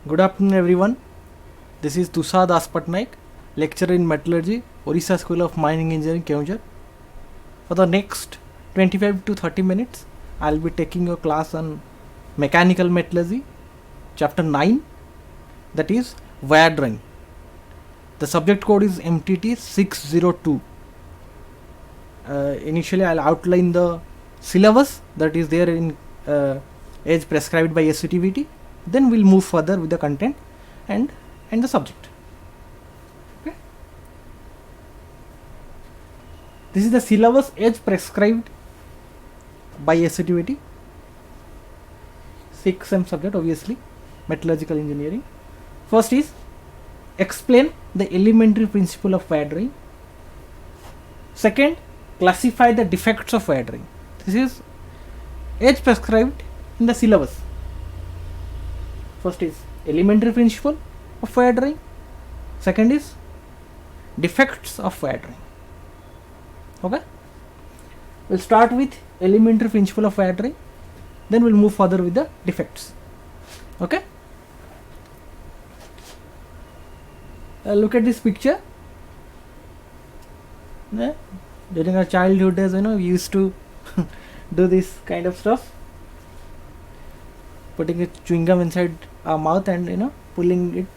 Good afternoon, everyone. This is Tushar Das Patnaik, lecturer in metallurgy, Orissa School of Mining Engineering, Keonjhar. For the next 25 to 30 minutes, I'll be taking your class on mechanical metallurgy, chapter 9, that is wire drawing. The subject code is MTT 602. Initially, I'll outline the syllabus that is there in as prescribed by SCTVT. Then we'll move further with the content and the subject. Okay. This is the syllabus as prescribed by SCTVT. 6M subject, obviously, metallurgical engineering. First is explain the elementary principle of wire drawing. Second, classify the defects of wire drawing. This is as prescribed in the syllabus. First is elementary principle of wire drawing. Second is defects of wire drawing. Okay. We'll start with elementary principle of wire drawing. Then we'll move further with the defects. Okay. Look at this picture. Yeah. During our childhood days, we used to do this kind of stuff. Putting a chewing gum inside our mouth and pulling it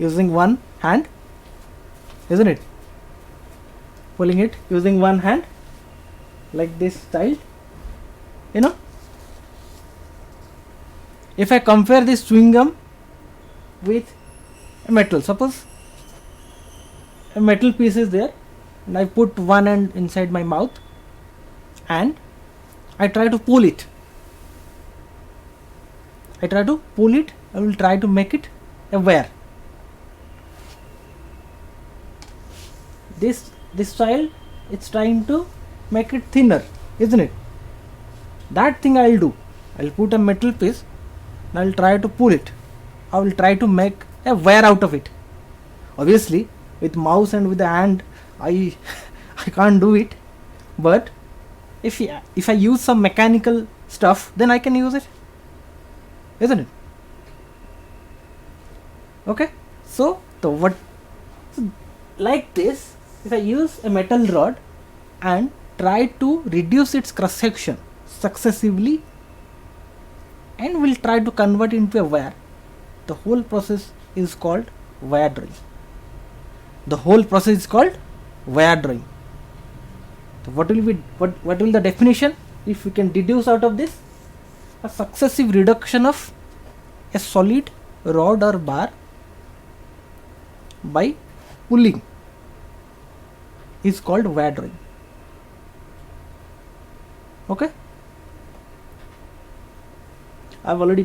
using one hand, isn't it? Pulling it using one hand, like this child. If I compare this chewing gum with a metal, suppose a metal piece is there and I put one end inside my mouth and I try to pull it. I will try to make it a wire. This child, it's trying to make it thinner, isn't it? That thing I'll do. I'll put a metal piece and I'll try to pull it. I will try to make a wire out of it. Obviously, with mouse and with the hand, I can't do it. But if I use some mechanical stuff, then I can use it, isn't it? Okay. So like this, if I use a metal rod and try to reduce its cross section successively and will try to convert into a wire, the whole process is called wire drawing. So what will the definition? If we can deduce out of this, a successive reduction of a solid rod or bar by pulling is called wire drawing. Okay. I've already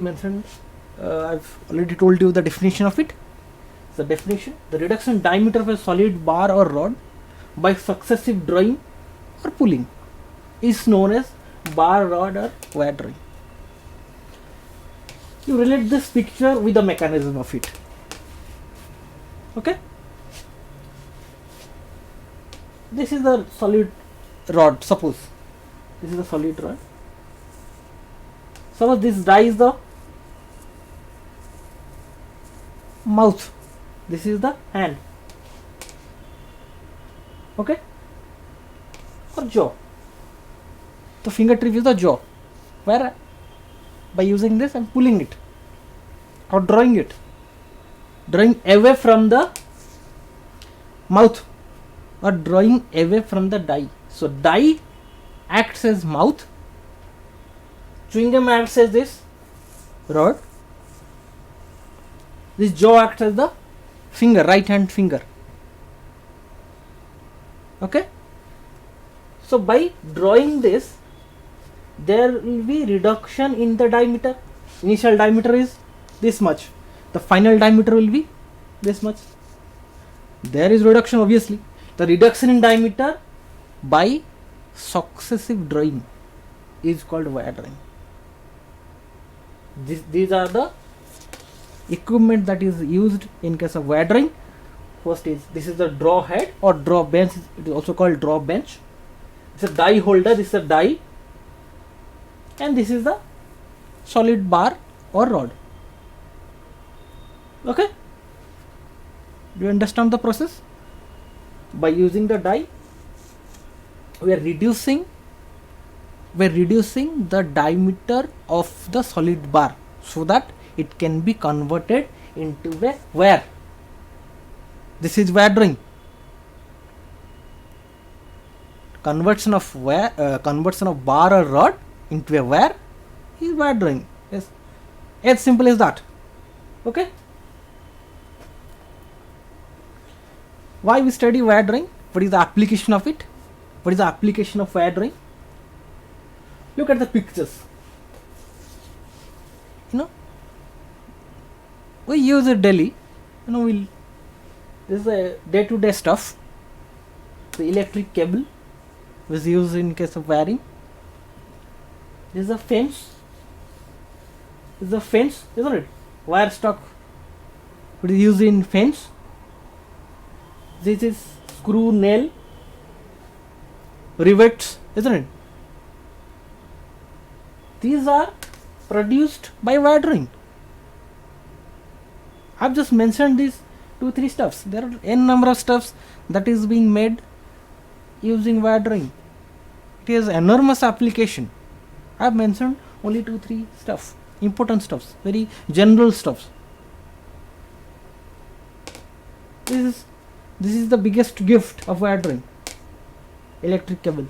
told you the definition of it. The definition: the reduction diameter of a solid bar or rod by successive drawing or pulling is known as bar, rod or wire drawing. You relate this picture with the mechanism of it. Okay. This is the solid rod. Suppose this is the solid rod. Suppose this die is the mouth. This is the hand. Okay. Or jaw. The fingertip is the jaw. Where by using this I'm pulling it or drawing away from the mouth or drawing away from the die. So die acts as mouth, chewing gum acts as this rod, this jaw acts as the finger, right hand finger. Okay. So by drawing this, there will be reduction in the diameter. Initial diameter is this much. The final diameter will be this much. There is reduction, obviously. The reduction in diameter by successive drawing is called wire drawing. These are the equipment that is used in case of wire drawing. First is this is the draw head or draw bench. It is also called draw bench. It's a die holder. This is a die. And this is the solid bar or rod. Okay, do you understand the process? By using the die, we are reducing the diameter of the solid bar so that it can be converted into a wire. This is wire drawing. Conversion of bar or rod into a wire is wire drawing. Yes, as simple as that. Okay. Why we study wire drawing? What is the application of it? What is the application of wire drawing? Look at the pictures. We use it daily. This is a day-to-day stuff. The electric cable was used in case of wiring. This is a fence. This is a fence, isn't it? Wire stock. It is used in fence. This is screw, nail, rivets, isn't it? These are produced by wire drawing. I've just mentioned these 2-3 stuffs. There are n number of stuffs that is being made using wire drawing. It has enormous application. I've mentioned only 2-3 stuff, important stuffs, very general stuffs. This is the biggest gift of wire drawing, electric cable.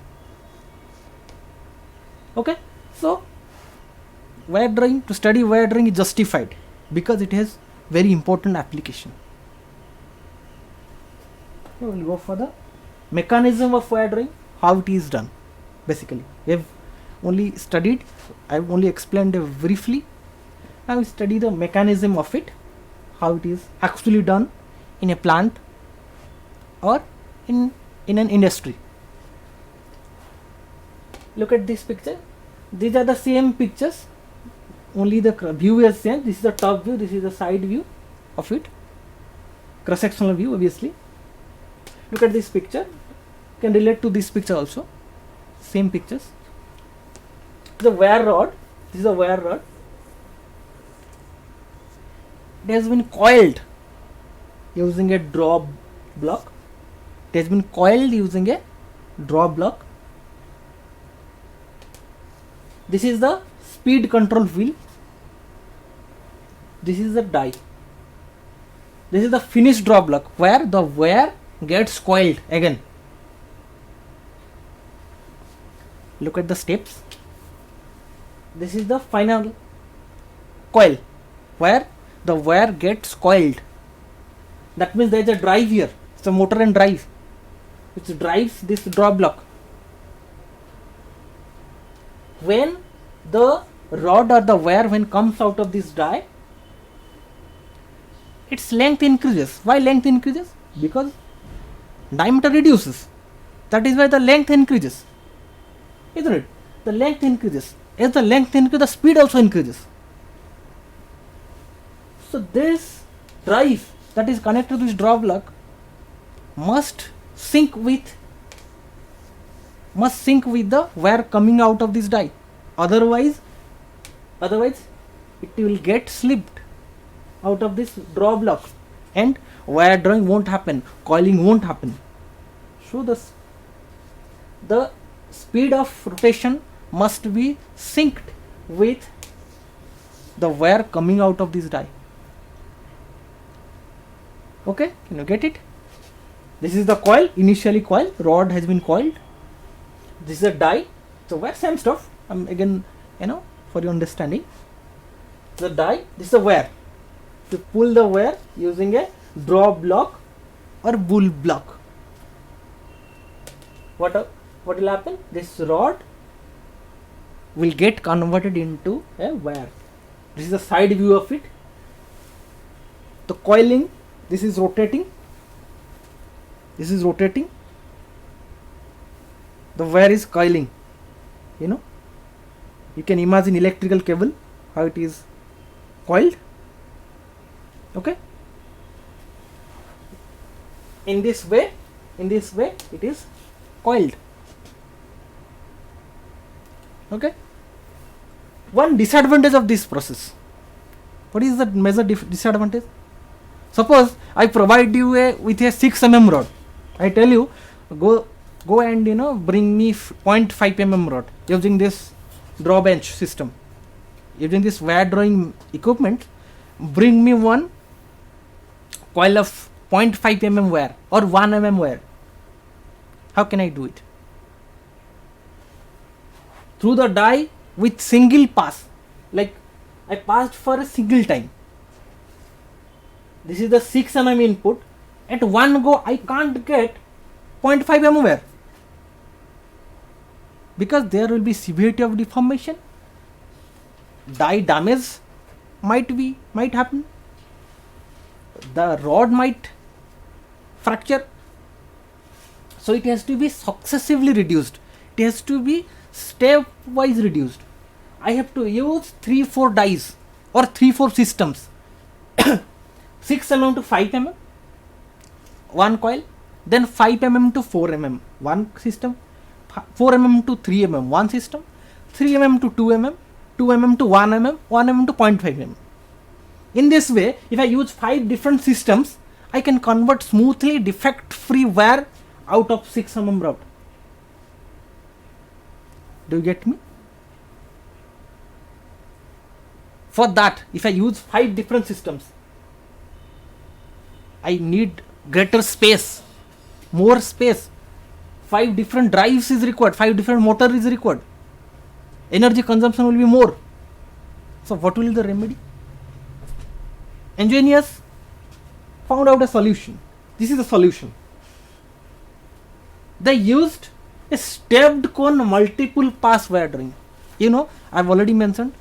Okay, so to study wire drawing is justified because it has very important application. We will go for the mechanism of wire drawing, how it is done. Basically, we have only studied, I have only explained briefly. Now we study the mechanism of it, how it is actually done in a plant or in an industry. Look at this picture. These are the same pictures, only the view is same. This is the top view, this is the side view of it, cross-sectional view obviously. Look at this picture, you can relate to this picture also, same pictures. The wire rod, this is a wire rod. It has been coiled using a draw block. It has been coiled using a draw block. This is the speed control wheel. This is the die. This is the finished draw block where the wire gets coiled again. Look at the steps. This is the final coil where the wire gets coiled. That means there is a drive here. It's a motor and drive which drives this draw block. When the rod or the wire comes out of this die, its length increases. Why length increases? Because diameter reduces. That is why the length increases, isn't it? The length increases. As the length increases, the speed also increases. So this drive that is connected to this draw block must sync with the wire coming out of this die. Otherwise it will get slipped out of this draw block and wire drawing won't happen, coiling won't happen. So the speed of rotation must be synced with the wire coming out of this die. Okay, can you get it? This is the coil, initially coil, rod has been coiled. This is a die. So wire, same stuff. Again, for your understanding. The die, this is a wire. To pull the wire using a draw block or bull block. What will happen? This rod will get converted into a wire. This is the side view of it. The coiling, this is rotating. This is rotating. The wire is coiling. You can imagine electrical cable, how it is coiled. Okay. In this way it is coiled. Okay. One disadvantage of this process. What is the major disadvantage? Suppose I provide you with a 6 mm rod. I tell you, go and bring me 0.5 mm rod using this drawbench system. Using this wire drawing equipment, bring me one coil of 0.5 mm wire or 1 mm wire. How can I do it? Through the die with single pass. Like I passed for a single time. This is the 6 mm input. At one go I can't get 0.5 mm wire, because there will be severity of deformation. Die damage might happen. The rod might fracture. So it has to be successively reduced. It has to be stepwise reduced. I have to use 3-4 dies or 3-4 systems. 6 mm to 5 mm, one coil, then 5 mm to 4 mm, one system, 4 mm to 3 mm, one system, 3 mm to 2 mm, 2 mm to 1 mm, 1 mm to 0.5 mm. In this way, if I use 5 different systems, I can convert smoothly defect-free wire out of 6 mm rod. Do you get me? For that, if I use 5 different systems, I need greater space, more space. 5 different drives is required, 5 different motor is required. Energy consumption will be more. So what will be the remedy? Engineers found out a solution. This is the solution. They used a stepped cone multiple pass wire drawing. I've already mentioned,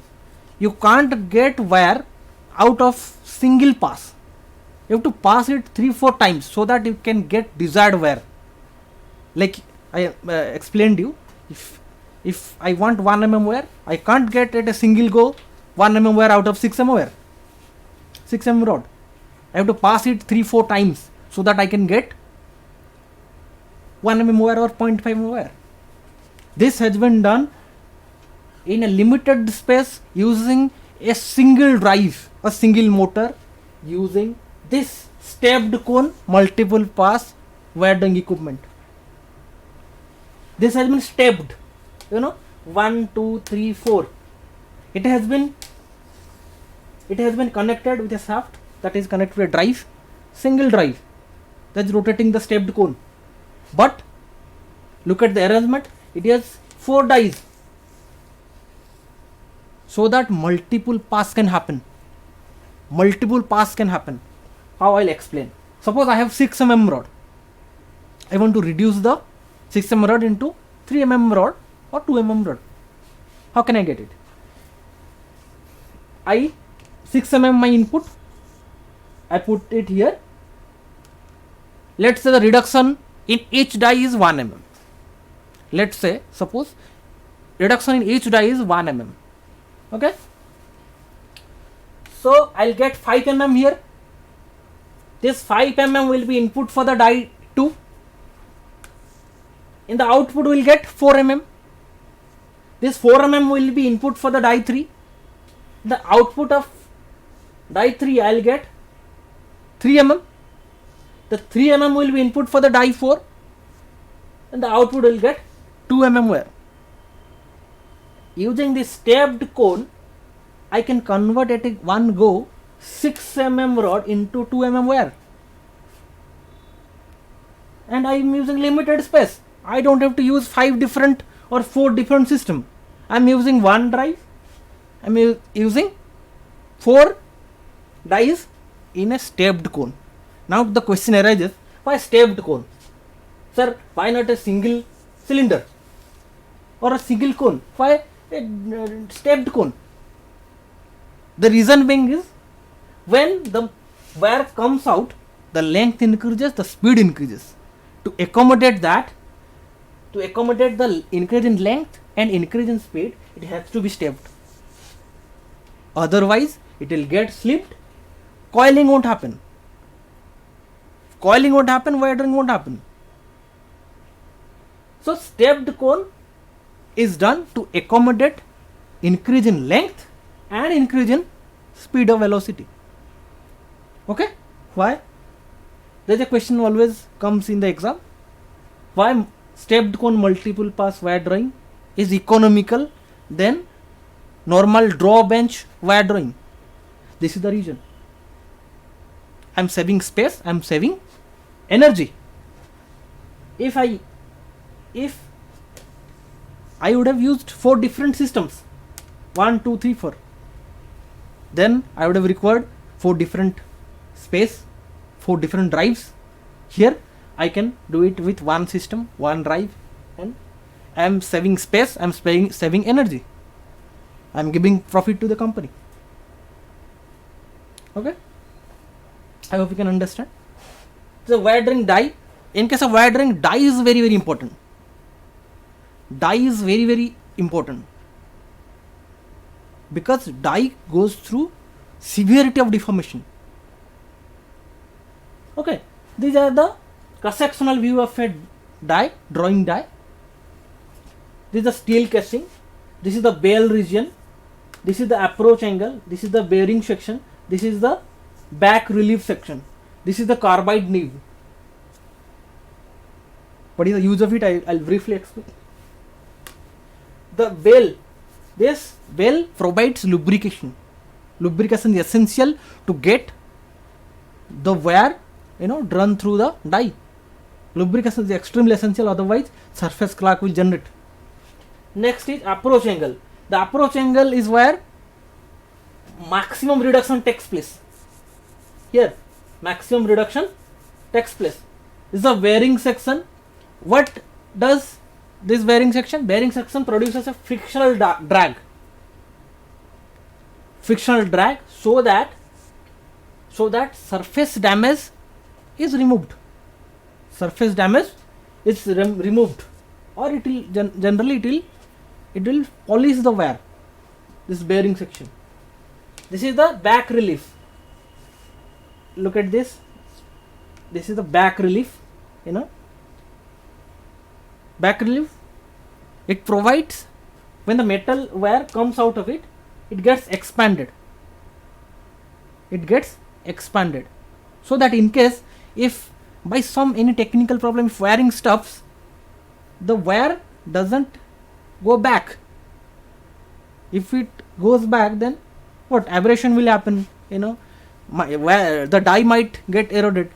you can't get wire out of single pass. You have to pass it 3-4 times so that you can get desired wire. Like I explained you, if I want 1 mm wire, I can't get at a single go 1 mm wire out of 6 mm wire, 6 mm rod. I have to pass it 3-4 times so that I can get 1 mm wire or 0.5 mm wire. This has been done in a limited space using a single drive, a single motor, using this stepped cone multiple pass wire drawing equipment. This has been stepped, 1, 2, 3, 4. It has been connected with a shaft that is connected with a drive, single drive that is rotating the stepped cone. But look at the arrangement, it has 4 dies so that multiple pass can happen. How I'll explain. Suppose I have 6 mm rod. I want to reduce the 6 mm rod into 3 mm rod or 2 mm rod. How can I get it? 6 mm my input, I put it here. Let's say the reduction in each die is 1 mm. Let's say, suppose reduction in each die is 1 mm. Okay. So I'll get 5 mm here. This 5 mm will be input for the die 2. In the output we will get 4 mm. This 4 mm will be input for the die 3. The output of die 3 I will get 3 mm. The 3 mm will be input for the die 4, and the output will get 2 mm wire. Using this stepped cone, I can convert at one go 6 mm rod into 2 mm wire. And I am using limited space. I don't have to use 5 different or 4 different systems. I am using one drive. I am using 4 dies in a stepped cone. Now the question arises, why stepped cone? Sir, why not a single cylinder or a single cone? Why a stepped cone? The reason being is, when the wire comes out, the length increases, the speed increases. To accommodate the increase in length and increase in speed, it has to be stepped. Otherwise, it will get slipped. Coiling won't happen. Wire drawing won't happen. So stepped cone is done to accommodate increase in length and increase in speed of velocity. Okay. Why? There's a question always comes in the exam. Why stepped cone multiple pass wire drawing is economical than normal draw bench wire drawing? This is the reason. I'm saving space, I'm saving energy. If I would have used 4 different systems, 1, 2, 3, 4, then I would have required 4 different space, 4 different drives. Here I can do it with one system, one drive, and I am saving space, I am saving energy, I am giving profit to the company. Okay, I hope you can understand. So wire drawing die, in case of wire drawing, die is very, very important. Die is very, very important because die goes through severity of deformation. Okay, these are the cross-sectional view of a die, drawing die. This is the steel casing, this is the bale region, this is the approach angle, this is the bearing section, this is the back relief section, this is the carbide nib. What is the use of it? I'll briefly explain. The bale, this bale provides lubrication. Lubrication is essential to get the wire drawn through the die. Lubrication is extremely essential, otherwise surface crack will generate. Next is approach angle. The approach angle is where maximum reduction takes place. Here maximum reduction takes place. This is the bearing section. What does this bearing section? Bearing section produces a frictional drag. Frictional drag so that surface damage is removed. Surface damage is removed, or it will generally it will polish the wire. This bearing section. This is the back relief. Look at this. This is the back relief. Back relief. It provides, when the metal wire comes out of it, it gets expanded. It gets expanded, so that in case if by any technical problem, if wiring stops, the wire doesn't go back. If it goes back, then what? Abrasion will happen. The die might get eroded.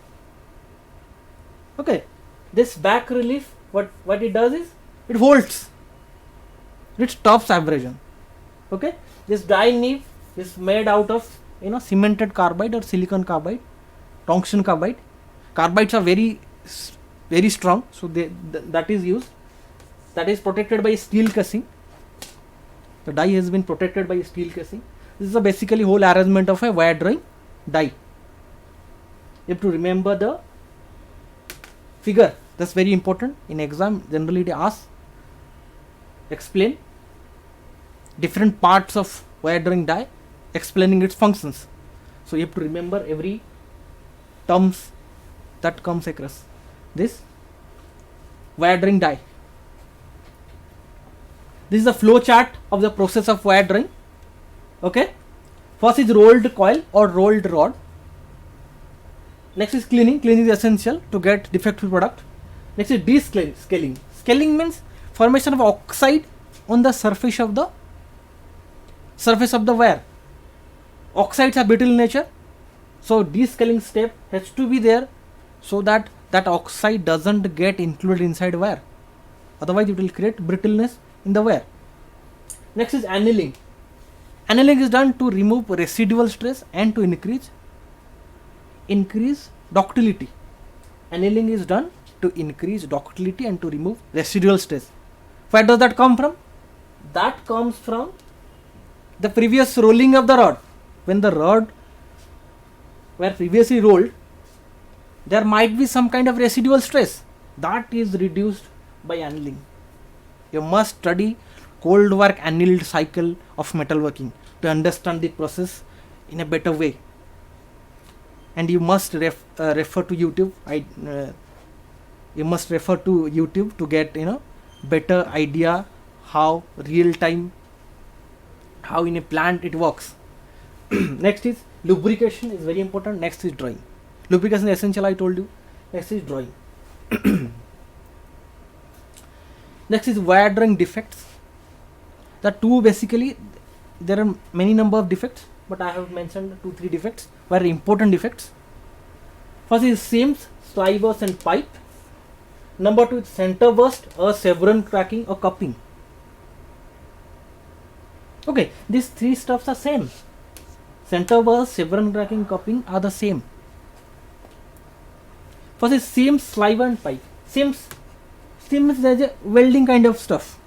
Okay, this back relief, what it does is it holds. It stops abrasion. Okay, this die nib is made out of cemented carbide or silicon carbide, tungsten carbide. Carbides are very, very strong, so that is used. That is protected by steel casing. The die has been protected by steel casing. This is a basically whole arrangement of a wire drawing die. You have to remember the figure. That's very important. In exam, generally they ask, explain different parts of wire drawing die, explaining its functions. So you have to remember every terms that comes across. This wire drawing die. This is the flow chart of the process of wire drawing. Okay, first is rolled coil or rolled rod. Next is cleaning. Cleaning is essential to get defective product. Next is descaling. Scaling means formation of oxide on the surface of the wire. Oxides are brittle in nature, so descaling step has to be there so that oxide doesn't get included inside wire. Otherwise, it will create brittleness in the wire. Next is annealing. Annealing is done to remove residual stress and to increase ductility. Annealing is done to increase ductility and to remove residual stress. Where does that come from? That comes from the previous rolling of the rod. When the rod were previously rolled, there might be some kind of residual stress that is reduced by annealing. You must study cold work annealed cycle of metalworking to understand the process in a better way. And you must refer to YouTube. You must refer to YouTube to get better idea how real time, how in a plant it works. Next is lubrication is very important. Next is drawing. Lubrication is essential, I told you. Next is drawing. Next is wire drawing defects. The two basically, there are many number of defects, but I have mentioned 2-3 defects, very important defects. First is seams, slivers and pipe. Number 2 is center burst or chevron cracking or cupping. Okay, these 3 stuffs are same. Center burst, chevron cracking, cupping are the same. First is seams, sliver and pipe. Seams is a welding kind of stuff.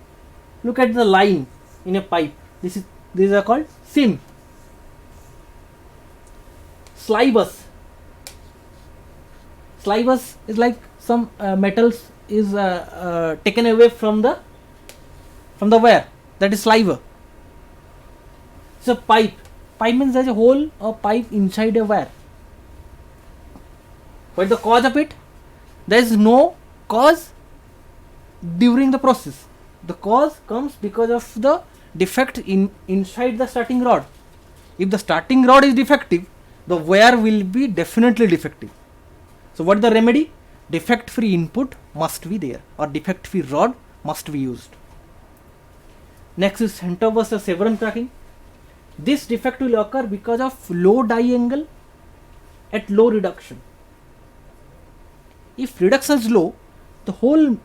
Look at the line in a pipe. These are called seam. Slivers is like some metals is taken away from the wire. That is sliver. So pipe means there's a hole or pipe inside a wire. What is the cause of it? There is no cause during the process. The cause comes because of the defect inside the starting rod. If the starting rod is defective, the wire will be definitely defective. So what is the remedy? Defect free input must be there, or defect free rod must be used. Next is center burst or chevron cracking. This defect will occur because of low die angle at low reduction. If reduction is low, the whole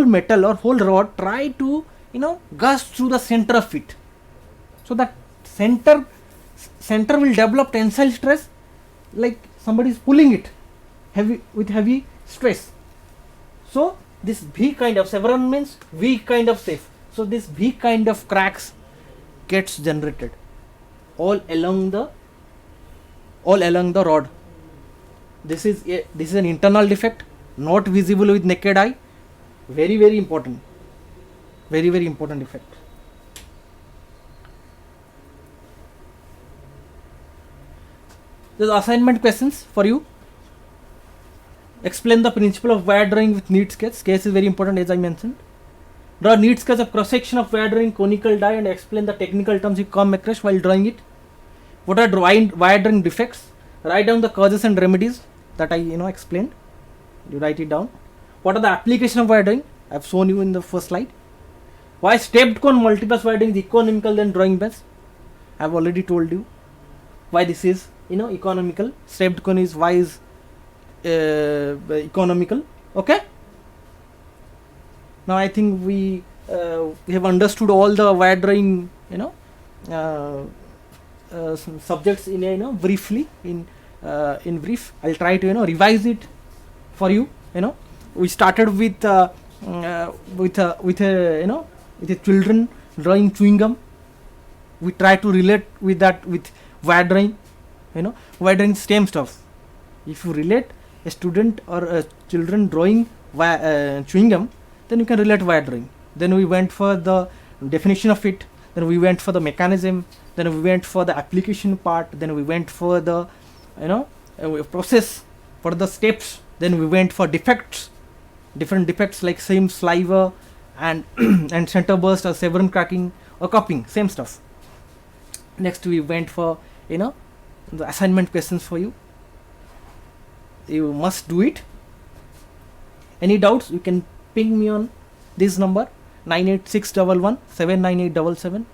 metal or whole rod try to gush through the center of it. So that center will develop tensile stress, like somebody is pulling it with heavy stress. So this V kind of chevron means V kind of shape. So this V kind of cracks gets generated all along the rod. This is an internal defect, not visible with naked eye. Very, very important. Very, very important defect. There's assignment questions for you. Explain the principle of wire drawing with neat sketch. Case is very important, as I mentioned. Draw neat sketch of cross section of wire drawing conical die and explain the technical terms you come across while drawing it. What are wire drawing defects? Write down the causes and remedies that I explained. You write it down. What are the application of wire drawing? I have shown you in the first slide. Why stepped cone multipass wire drawing is economical than drawing best? I have already told you why this is economical. Stepped cone is economical. Okay. Now I think we have understood all the wire drawing subjects in briefly in brief. I'll try to revise it for you. We started with children drawing chewing gum. We try to relate with that with wire drawing. Wire drawing same stuff. If you relate a student or a children drawing chewing gum, then you can relate wire drawing. Then we went for the definition of it. Then we went for the mechanism. Then we went for the application part. Then we went for the process, for the steps. Then we went for defects, different defects like seam, sliver, and and center burst or chevron cracking or cupping, same stuff. Next we went for the assignment questions for you. You must do it. Any doubts, you can ping me on this number 98611798877.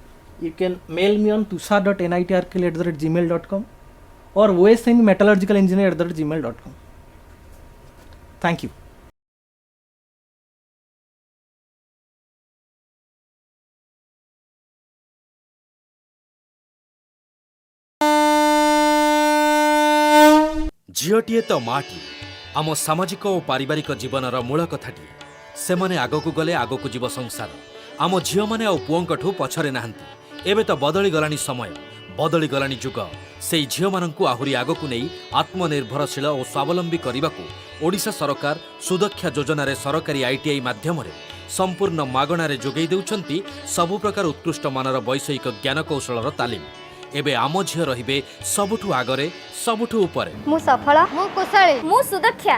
You can mail me on tushar.nitrkl@gmail.com or OSN metallurgical engineer@gmail.com. Thank you. झीटीए तो माटी आम सामाजिक और पारिवारिक जीवनर मूल कथाटी से माने आगकू गले आगकू जीव संसार आम झील मैंने आ पुओंकठू पछरे नाहांती एबे तो बदली गलानी समय बदली गलानी जुग से झील माननकू आहुरी आगकू नहीं आत्मनिर्भरशील और स्वावलंबी करने ओडिशा सरकार सुदक्षा योजन सरकारी आईटीआई माध्यम संपूर्ण मागणार जोगई देउछंती सबु प्रकार उत्कृष्ट मानर वैषयिक ज्ञान कौशलर तालीम एबे आम झील रहिबे सबुठू आगरे सबुठू उपरे मु सफल मु कुशली मु सुदक्षा